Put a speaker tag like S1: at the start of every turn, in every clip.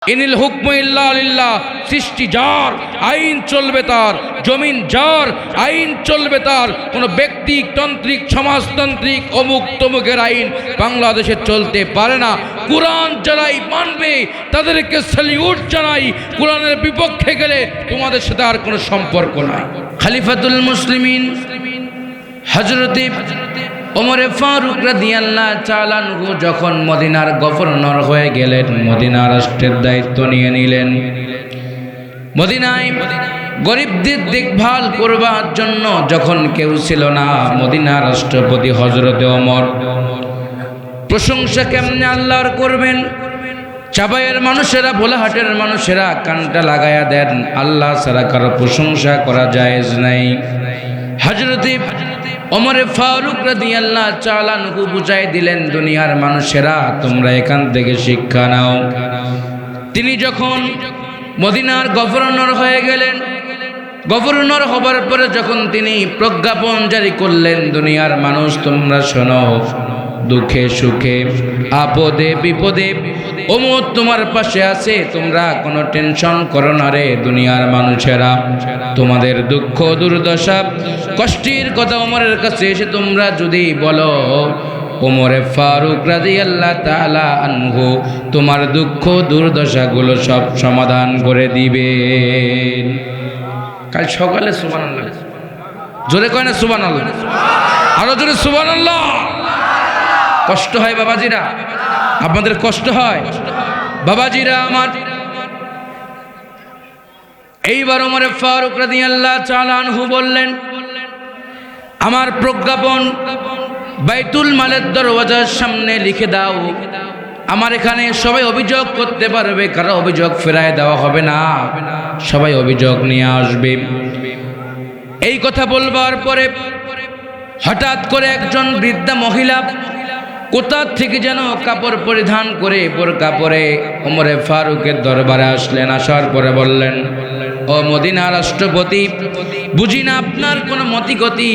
S1: ইনিল হুকমু ইল্লা লিল্লাহ, সৃষ্টি যার, আইন চলবে তার, জমিন যার, আইন চলবে তার। কোনো ব্যক্তিতান্ত্রিক, সমাজতান্ত্রিক, অমুক তমুকের আইন বাংলাদেশে চলতে পারে না। কোরআন যারাই মানবে তাদেরকে স্যালিউট জানাই। কোরআনের বিপক্ষে গেলে তোমাদের সাথে আর কোনো সম্পর্ক নাই। খলিফাতুল মুসলিমিন হযরতে ওমর ফারুক রাদিয়াল্লাহু তাআলা আনহু যখন মদিনার গভর্নর হয়ে গেলেন, মদিনা রাষ্ট্রের দায়িত্ব নিয়ে নিলেন, মদিনায় গরিবদের দেখভাল করবার জন্য যখন কেউ ছিল না, মদিনা রাষ্ট্রপতি হযরতে ওমর। প্রশংসা কেমনে আল্লাহর করবেন? চাবাইয়ের মানুষেরা, ভোলাহাটের মানুষেরা কানটা লাগায়া দেন, আল্লাহ ছাড়া কারো প্রশংসা করা জায়েজ নাই। হযরতে ওমর ফারুক রাদিয়াল্লাহু তাআলা আনহু বুঝাই দিলেন, দুনিয়ার মানুষেরা তোমরা এখান থেকে শিক্ষা নাও। তিনি যখন মদিনার গভর্নর হয়ে গেলেন, গভর্নর হবার পরে যখন তিনি প্রজ্ঞাপন জারি করলেন, দুনিয়ার মানুষ তোমরা শোনো, দুঃখে সুখে আপদে বিপদে ওমর তোমার পাশে আছে, তোমরা কোনো টেনশন করো না রে দুনিয়ার মানুষেরা। তোমাদের দুঃখ দুর্দশা কষ্টের কথা ওমরের কাছে এসে তোমরা যদি বলো, ওমর ফারুক রাদিয়াল্লাহু তাআলা আনহু তোমার দুঃখ দুর্দশাগুলো সব সমাধান করে দিবেন। কাল সকালে সুবহানাল্লাহ, জোরে কয় না সুবহানাল্লাহ, আরো জোরে সুবহানাল্লাহ। কষ্ট হয় বাবাজিরা, আপনাদের কষ্ট হয় বাবাজিরা আমার। এইবার ওমর ফারুক রাদিয়াল্লাহু তাআলা আনহু বললেন, আমার প্রজ্ঞাপন বাইতুল মালের দরওয়াজার সামনে লিখে দাও। আমার এখানে সবাই অভিযোগ করতে পারবে, কারো অভিযোগ ফেরায় দেওয়া হবে না, সবাই অভিযোগ নিয়ে আসবে। এই কথা বলবার পরে হঠাৎ করে একজন বৃদ্ধা মহিলা কোথা থেকে যেন কাপড় পরিধান করে বোরকা পরে ওমরে ফারুকের দরবারে আসলেন। আসার পরে বললেন, ও মদিনা রাষ্ট্রপতি, বুঝি না আপনার কোনো মতিগতি,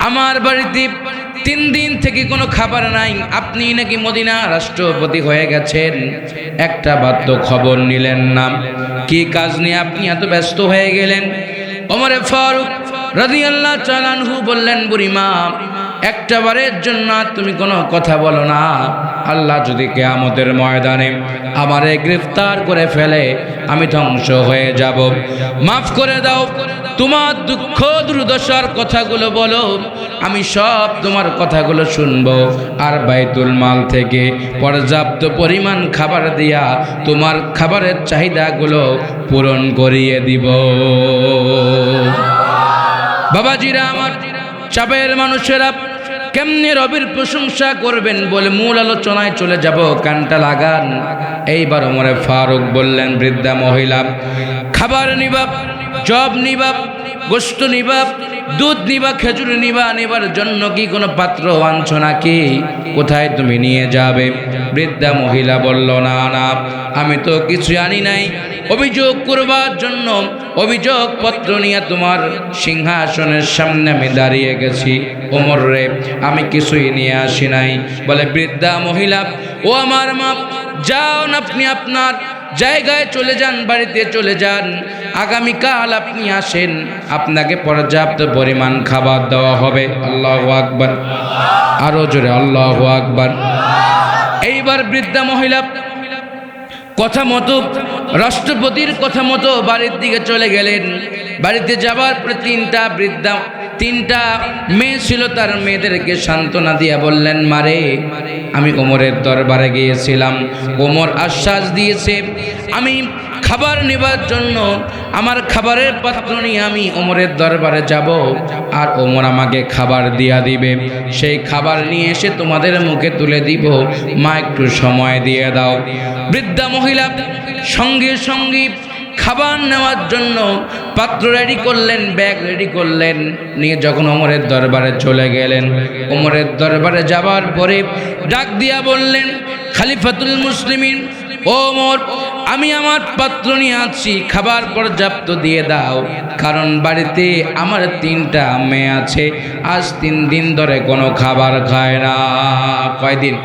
S1: আমার বাড়িতে 3 দিন থেকে কোনো খাবার নাই, আপনি নাকি মদিনা রাষ্ট্রপতি হয়ে গেছেন, একটা বার তো খবর নিলেন না, কি কাজ নিয়ে আপনি এত ব্যস্ত হয়ে গেলেন? ওমরে ফারুক রাদিয়াল্লাহু তাআলা আনহু বললেন, বুড়িমা, একটা বারের জন্য তুমি কোনো কথা বলো না, আল্লাহ যদি কিয়ামতের ময়দানে আমারে গ্রেফতার করে ফেলে আমি ধ্বংস হয়ে যাব, মাফ করে দাও, তোমার দুঃখ দুর্দশার কথাগুলো বলো, আমি সব তোমার কথাগুলো শুনবো, আর বাইতুল মাল থেকে পর্যাপ্ত পরিমাণ খাবার দিয়া তোমার খাবারের চাহিদাগুলো পূরণ করিয়ে দিব। বাবাজিরা আমার, চাপের মানুষেরা কেমনে রবির প্রশংসা করবেন বলে মূল আলোচনায় চলে যাব, কানটা লাগান। এইবার ওমরে ফারুক বললেন, বৃদ্ধা মহিলা, খাবার নিবা, জব নিবা, গোশত নিবা, দুধ নিবা, খেজুর নিবা, নেবার জন্য কি কোনো পাত্র আনছো নাকি? কোথায় তুমি নিয়ে যাবে? বৃদ্ধা মহিলা বলল, না না, আমি তো কিছু আনি নাই, অভিযোগ করবার জন্য অভিযোগ পত্র নিয়ে তোমার সিংহাসনের সামনে আমি দাঁড়িয়ে গেছি। ওমর রে, আমি কিছুই নিয়ে আসি নাই। বলে বৃদ্ধা মহিলা, ও আমার মা, যাও না, আপনি আপনার জায়গায় চলে যান, বাড়িতে চলে যান, আগামীকাল আপনি আসেন, আপনাকে পর্যাপ্ত পরিমাণ খাবার দেওয়া হবে। আল্লাহু আকবার, আরো জোরে আল্লাহু আকবার। এইবার বৃদ্ধা মহিলা কথা মতো, রাষ্ট্রপতির কথা মতো বাড়ির দিকে চলে গেলেন। বাড়িতে যাবার পরে 3টা মেয়ে ছিল, তার মেয়েদেরকে সান্ত্বনা দিয়া বললেন, মারে, আমি ওমরের দরবারে গিয়েছিলাম, ওমর আশ্বাস দিয়েছে আমি খাবার নেবার জন্য আমার খাবারের পাত্র নিয়ে আমি ওমরের দরবারে যাব, আর ওমর আমাকে খাবার দিয়া দিবে, সেই খাবার নিয়ে এসে তোমাদের মুখে তুলে দিব, মা একটু সময় দিয়ে দাও। বৃদ্ধা মহিলা সঙ্গে সঙ্গে খাবার নেওয়ার জন্য পাত্র রেডি করলেন, ব্যাগ রেডি করলেন, নিয়ে যখন ওমরের দরবারে চলে গেলেন, ওমরের দরবারে যাবার পরে ডাক দিয়া বললেন, খলিফাতুল মুসলিমিন, ও ওমর, আমি আমার পাত্র নিয়ে আছি, খাবার পর্যাপ্ত দিয়ে দাও, কারণ বাড়িতে আমার 3টা মেয়ে আছে, আজ 3 দিন ধরে কোনো খাবার খায় না। কয়দিন?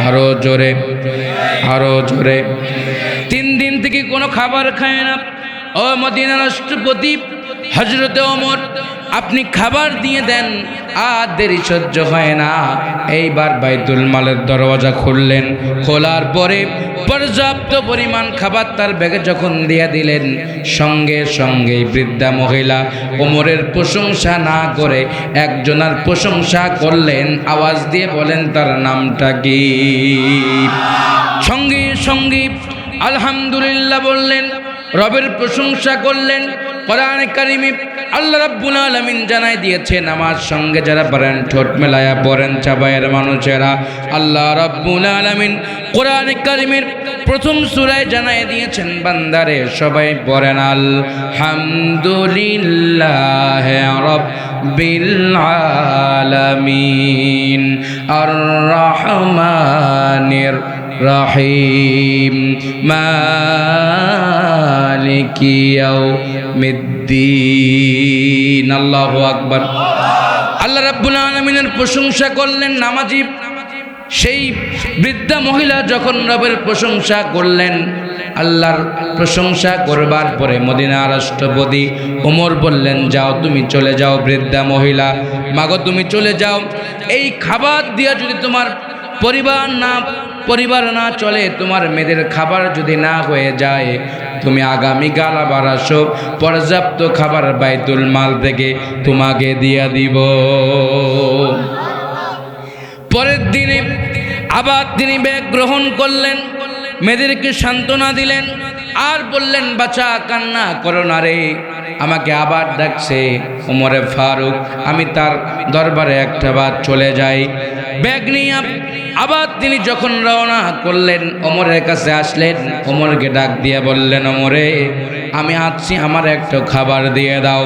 S1: আরো জোরে, আরো জোরে। 3 দিন থেকে কোনো খাবার খায় না। ও মদিনার রাষ্ট্রপতি হযরতে ওমর, আপনি খাবার দিয়ে দেন, আর দেরি সহ্য হয় না। এইবার বাইতুল মালের দরওয়াজা খুললেন, খোলার পরে পর্যাপ্ত পরিমাণ খাবার তার ব্যাগে যখন দিয়ে দিলেন, সঙ্গে সঙ্গে বৃদ্ধা মহিলা ওমরের প্রশংসা না করে একজনের প্রশংসা করলেন। আওয়াজ দিয়ে বলেন তার নামটা কি? সঙ্গে সঙ্গে আলহামদুলিল্লাহ বললেন, রবের প্রশংসা করলেন। কোরআনে কারিমে আল্লাহ রাব্বুল আলামিন জানাই দিয়েছেন, আমার সঙ্গে যারা পারেন ঠোঁট মেলায়া পড়েন চাবায়ের মানুষেরা, আল্লাহ রাব্বুল আলামিন কোরআনে কারিমের প্রথম সূরায় জানাই দিয়েছেন, বান্দারে সবাই পড়েন আলহামদুলিল্লাহি রাব্বিল আলামিন আর রহমানির রহিম মালিকি ইয়াউমিদ্দিন। আল্লাহু আকবার। আল্লাহ রাব্বুল আলামিনের প্রশংসা করলেন নামাজি সেই বৃদ্ধা মহিলা যখন রবের প্রশংসা করলেন, আল্লাহর প্রশংসা করবার পরে মদিনার রাষ্ট্রপতি ওমর বললেন, যাও তুমি চলে যাও বৃদ্ধা মহিলা, মাগো তুমি চলে যাও। এই খাবার দিয়া যদি তোমার পরিবার না চলে, তোমার মেয়েদের খাবার যদি না হয়ে যায়, তুমি আগামীকাল আবার আসো, পর্যাপ্ত খাবার বাইতুল মাল থেকে তোমাকে দিয়া দিব। পরের দিনে আবার তিনি ব্যাগ গ্রহণ করলেন, মেয়েদেরকে সান্ত্বনা দিলেন, আর বললেন, বাচ্চা কান্না করো না রে, আমাকে আবার ডাকছে ওমরে ফারুক, আমি তার দরবারে একটা বার চলে যাই। ব্যাগ নিয়ে আবার তিনি যখন রওনা করলেন, ওমরের কাছে আসলেন, ওমরকে ডাক দিয়ে বললেন, ওমরে আমি আসছি, আমার একটা খাবার দিয়ে দাও।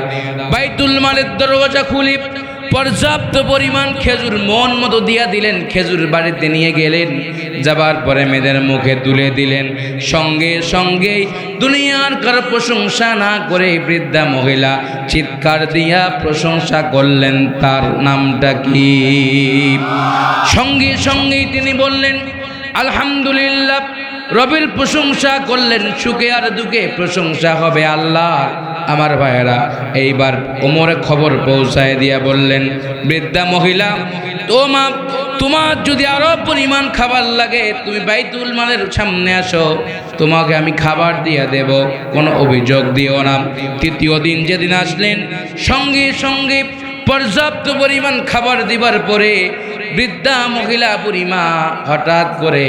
S1: বাইতুল মালের দরওয়াজা খুলি পর্যাপ্ত পরিমাণ খেজুর মন মতো দিয়া দিলেন, খেজুর বাড়িতে নিয়ে গেলেন, যাবার পরে মেয়েদের মুখে তুলে দিলেন। সঙ্গে সঙ্গেই দুনিয়ার কারো প্রশংসা না করে বৃদ্ধা মহিলা চিৎকার দিয়া প্রশংসা করলেন, তার নামটা কি? সঙ্গে সঙ্গেই তিনি বললেন আলহামদুলিল্লাহ। রবের প্রশংসা করলেন, সুখে আর দুঃখে প্রশংসা হবে আল্লাহ। আমার ভাইয়েরা, এইবার ওমরে খবর পৌঁছায় দিয়া বললেন, বৃদ্ধা মহিলা, তোমার যদি আরো পরিমাণ খাবার লাগে, তুমি বাইতুল মালের সামনে আসো, তোমাকে আমি খাবার দিয়ে দেব, কোনো অভিযোগ দিও না। তৃতীয় দিন যেদিন আসলেন, সঙ্গে সঙ্গে পর্যাপ্ত পরিমাণ খাবার দিবার পরে বৃদ্ধা মহিলা বুড়িমা হঠাৎ করে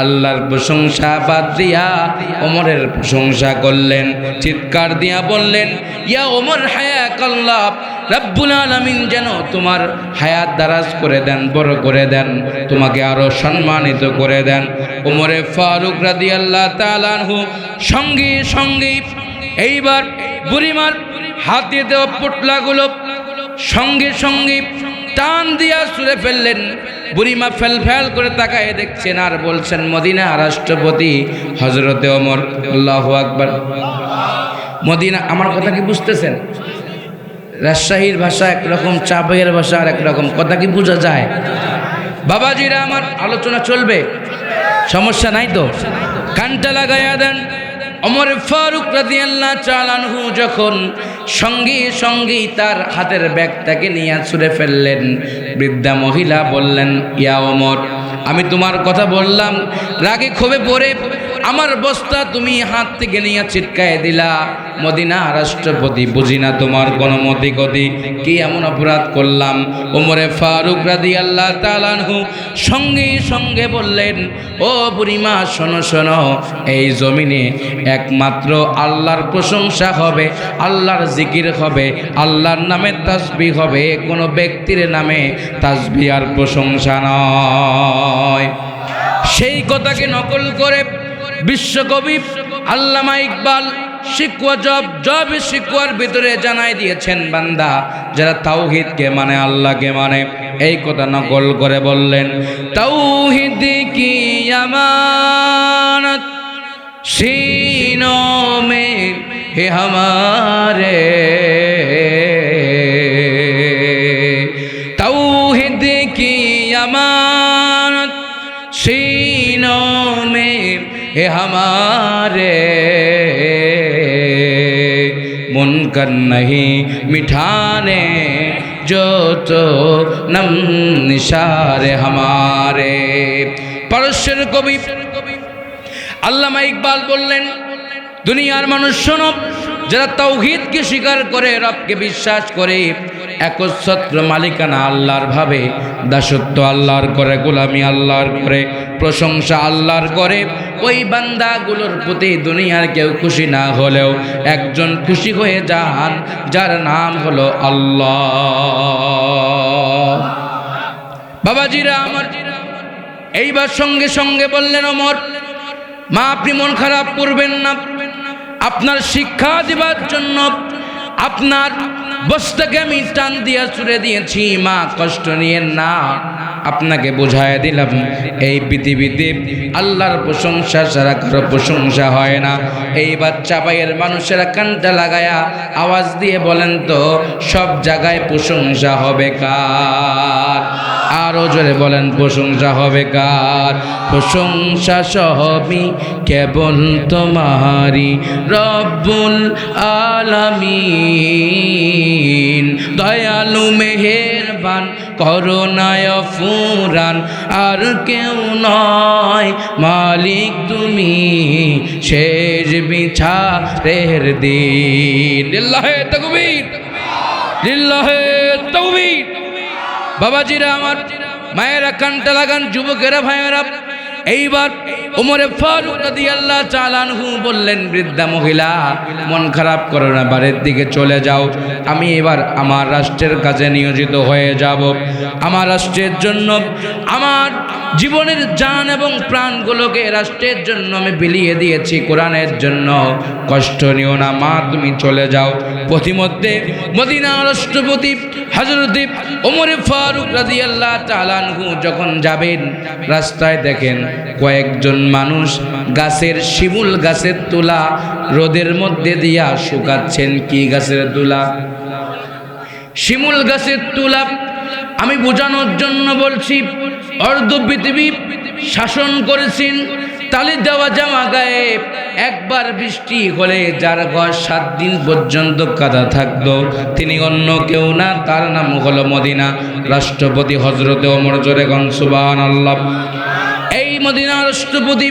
S1: আল্লাহর প্রশংসা বাদ দিয়া ওমরের প্রশংসা করলেন, চিৎকার দিয়া বললেন, ইয়া ওমর হায়াকাল্লাহ, রব্বুল আলামিন যেন তোমার হায়াত দারাজ করে দেন, বড় করে দেন, তোমাকে আরো সম্মানিত করে দেন। ওমরে ফারুক রাদিয়াল্লাহু তাআলা আনহু সঙ্গে সঙ্গে এইবার বুড়িমার হাতে দেওয়া পোটলাগুলো সঙ্গে সঙ্গে টান দিয়া ছুঁড়ে ফেললেন। বুড়িমা ফেল করে তাকায় দেখছেন আর বলছেন, মদিনা রাষ্ট্রপতি হযরতে ওমর। আল্লাহু আকবার। মদিনা, আমার কথা কি বুঝতেছেন? রাজশাহীর ভাষা একরকম, চাপাইয়ের ভাষা আর একরকম, কথা কি বোঝা যায়? বাবাজিরা আমার, আলোচনা চলবে, সমস্যা নাই তো? কানটা লাগাইয়া দেন। ওমর ফারুক রাদিয়াল্লাহু তাআলা আনহু যখন সঙ্গে সঙ্গেই তার হাতের ব্যাগটাকে নিয়ে ছুঁড়ে ফেললেন, বৃদ্ধা মহিলা বললেন, ইয়া ওমর, আমি তোমার কথা বললাম, রাগে ক্ষোভে পড়ে আমার বস্তা তুমি হাত থেকে নিয়ে ছিটকায় দিলা। মদিনা রাষ্ট্রপতি, বুঝি না তোমার কোনো মতি গতি, কি এমন অপরাধ করলাম? ওমরে ফারুক রাদিয়াল্লাহু তাআলা আনহু সঙ্গে সঙ্গে বললেন, ও বুড়িমা, শোনো শোনো, এই জমিনে একমাত্র আল্লাহর প্রশংসা হবে, আল্লাহর জিকির হবে, আল্লাহর নামে তাসবিহ হবে, কোনো ব্যক্তির নামে তাসবিহ আর প্রশংসা নয়। সেই কথাকে নকল করে বিশ্বকবি আল্লামা ইকবাল শিকওয়ার ভিতরে জানাই দিয়েছেন, বান্দা যারা তাওহীদকে মানে, আল্লাহকে মানে, এই কথা নকল করে বললেন, তাওহীদ কি আমানত सीनों में है हमारे, तौहीद की अमानत सीनों में है हमारे, कर नहीं मिठाने जो तो नम निशारे हमारे। পারস্যের কবি আল্লামা ইকবাল বললেন, দুনিয়ার মানুষ শোনো, যারা তাওহীদকে স্বীকার করে, রবকে বিশ্বাস করে, একচ্ছত্র মালিকানা আল্লাহর ভাবে, দাসত্ব আল্লাহর করে, গোলামি আল্লাহর করে, প্রশংসা আল্লাহর করে, ওই বান্দাগুলোর প্রতি দুনিয়ার কেউ খুশি না হলেও একজন খুশি হয়ে যান, যার নাম হলো আল্লাহ। বাবাজিরা আমার, এইবার সঙ্গে সঙ্গে বললেন, ওমর মা আপনি মন খারাপ করবেন না, আপনার শিক্ষা দেবার জন্য আপনার বস্তাকে আমি টান দিয়া ছুড়ে দিয়েছি, মা কষ্ট নিয়েন না, আপনাকে বোঝায় দিলাম এই পৃথিবীতে আল্লাহর প্রশংসা ছাড়া কারো প্রশংসা হয় না। এই বাচ্চা ভাইয়ের মানুষেরা কানটা লাগায়া আওয়াজ দিয়ে বলেন তো, সব জায়গায় প্রশংসা হবে কার? আরো জোরে বলেন, প্রশংসা হবে কার? প্রশংসা সবই কেবল তোমারই রব্বুল আলামিন, দয়ালু মেহেরবান করুণায় ফুরান, আর কেউ নয় মালিক তুমি শেষ বিচারের দিন। লিল্লাহে তাকবীর, লিল্লাহে তাকবীর। বাবাজিরা আমার, মায়েরা কানটা লাগান, যুবকেরা ভাইয়েরা, এইবার ওমরে ফারুক রাদিয়াল্লাহু তাআলা আনহু বললেন, বৃদ্ধা মহিলা মন খারাপ করো না, বাড়ির দিকে চলে যাও, আমি এবার আমার রাষ্ট্রের কাজে নিয়োজিত হয়ে যাব। আমার রাষ্ট্রের জন্য আমার জীবনের জান এবং প্রাণগুলোকে রাষ্ট্রের জন্য আমি বিলিয়ে দিয়েছি, কোরআনের জন্য, কষ্ট নিও না মা, তুমি চলে যাও। পথিমধ্যে মদিনার রাষ্ট্রপতি হযরত ওমরে ফারুক রাদিয়াল্লাহু তাআলা আনহু যখন যাবেন, রাস্তায় দেখেন কয়েকজন মানুষ গাছের, শিমুল গাছের তুলা রোদের মধ্যে দিয়া শুকাচ্ছেন। কি গাছের তুলা? শিমুল গাছের তুলা। আমি বোঝানোর জন্য বলছি, অর্ধ পৃথিবী শাসন করেছেন, তালি দেওয়া জামা গায়ে, একবার বৃষ্টি হলে যার ঘর 7 দিন পর্যন্ত কাদা থাকতো, তিনি অন্য কেউ না, তার নাম হলো মদিনা রাষ্ট্রপতি হযরত ওমর। জোরে গণ সুবহানাল্লাহ। এই মদিনা রাষ্ট্রপতি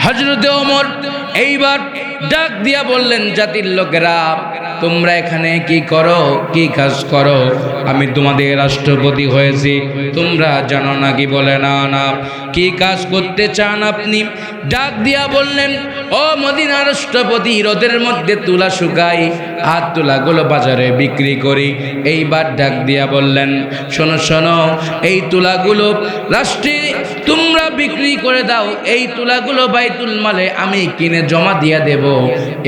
S1: হযরত ওমর এইবার ডাক দিয়া বললেন, জাতির লোকেরা তোমরা এখানে কি করো, কি কাজ করো? আমি তোমাদের রাষ্ট্রপতি হয়েছি, তোমরা জানো না কি? বলে না না। কি কাজ করতে চান আপনি? ডাক দিয়া বললেন, ও মদিনা রাষ্ট্রপতি, রোদের মধ্যে তুলা শুকাই, আর তুলাগুলো বাজারে বিক্রি করি। এইবার ডাক দিয়া বললেন, শোনো শোনো, এই তুলাগুলো রাষ্ট্রে তোমরা বিক্রি করে দাও, এই তুলাগুলো বাইতুল মালে আমি কিনে জমা দিয়া দেব।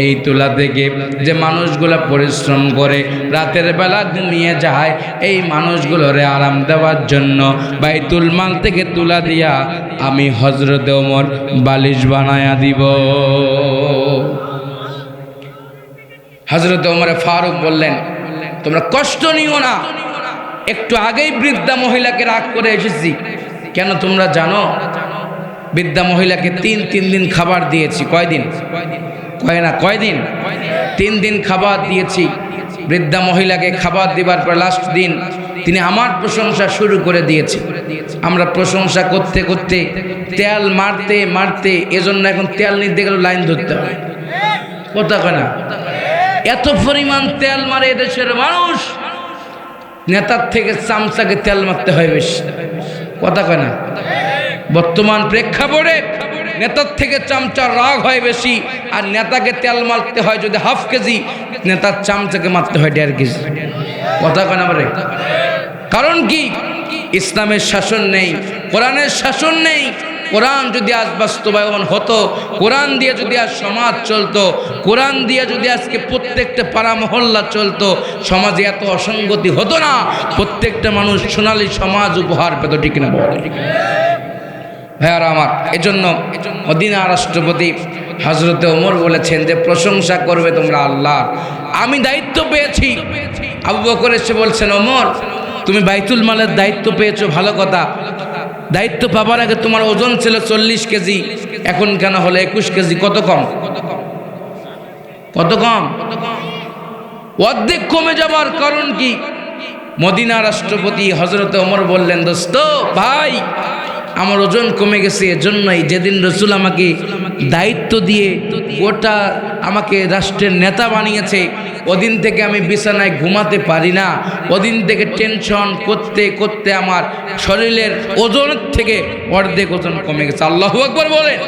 S1: এই তুলা থেকে যে মানুষগুলো পরিশ্রম করে রাতের বেলা ঘুমিয়ে যায়, এই মানুষগুলোরে আরাম দেওয়ার জন্য বাইতুল মাল থেকে তুলা দিয়া আমি হযরত ওমর বালিশ বানায়া দিব। হযরত ওমর ফারুক বললেন, তোমরা কষ্ট নিও না, একটু আগেই বৃদ্ধা মহিলাকে রাগ করে এসেছি। কেন তোমরা জানো? বৃদ্ধা মহিলাকে তিন দিন খাবার দিয়েছি। কয়দিন? কয়দিন? 3 দিন খাবার দিয়েছি। বৃদ্ধা মহিলাকে খাবার দিবার পর লাস্ট দিন তিনি আমার প্রশংসা শুরু করে দিয়েছে। আমরা প্রশংসা করতে করতে তেল মারতে মারতে, এজন্য এখন তেল নিতে গেলে লাইন ধরতে হয়। কথা কয় না? এত পরিমাণ তেল মারে এদেশের মানুষ, নেতার থেকে চামচাকে তেল মারতে হয় বেশি। কথা কয় না? বর্তমান প্রেক্ষাপটে নেতার থেকে চামচার রাগ হয় বেশি, আর নেতাকে তেল মারতে হয় যদি হাফ কেজি, নেতার চামচাকে মারতে হয় 1.5 কেজি। কথা কয় না? বলে কারণ কি? ইসলামের শাসন নেই, কোরআনের শাসন নেই। কোরআন যদি আজ বাস্তবায়ন হতো, কোরআন দিয়ে যদি আজ সমাজ চলতো, কোরআন দিয়ে যদি আজকে প্রত্যেকটা পাড়া মহল্লা চলতো, সমাজে এত অসঙ্গতি হতো না, প্রত্যেকটা মানুষ সোনালী সমাজ উপহার পেত। ঠিক না বলে? ভাইয়ারা আমার, এজন্য মদিনা রাষ্ট্রপতি হযরত ওমর বলেছেন যে প্রশংসা করবে তোমরা আল্লাহ। আমি দায়িত্ব পেয়েছি। আবু বকর এসে বলছেন, ওমর তুমি বাইতুল মালের দায়িত্ব পেয়েছো, ভালো কথা। দায়িত্ব পাবার আগে তোমার ওজন ছিল 40 কেজি, এখন কেন হলো 21 কেজি? কত কম? কত কম? অর্ধেক কমে যাবার কারণ কি? মদিনা রাষ্ট্রপতি হযরত ওমর বললেন, দোস্ত ভাই, আমার ওজন কমে গেছে, এজন্যই যেদিন রসুল আমাকে দায়িত্ব দিয়ে গোটা আমাকে রাষ্ট্রের নেতা বানিয়েছে, ওদিন থেকে আমি বিছানায় ঘুমাতে পারি না। ওদিন থেকে টেনশন করতে করতে আমার শরীরের ওজনের থেকে অর্ধেক ওজন কমে গেছে। আল্লাহু আকবার বলেন।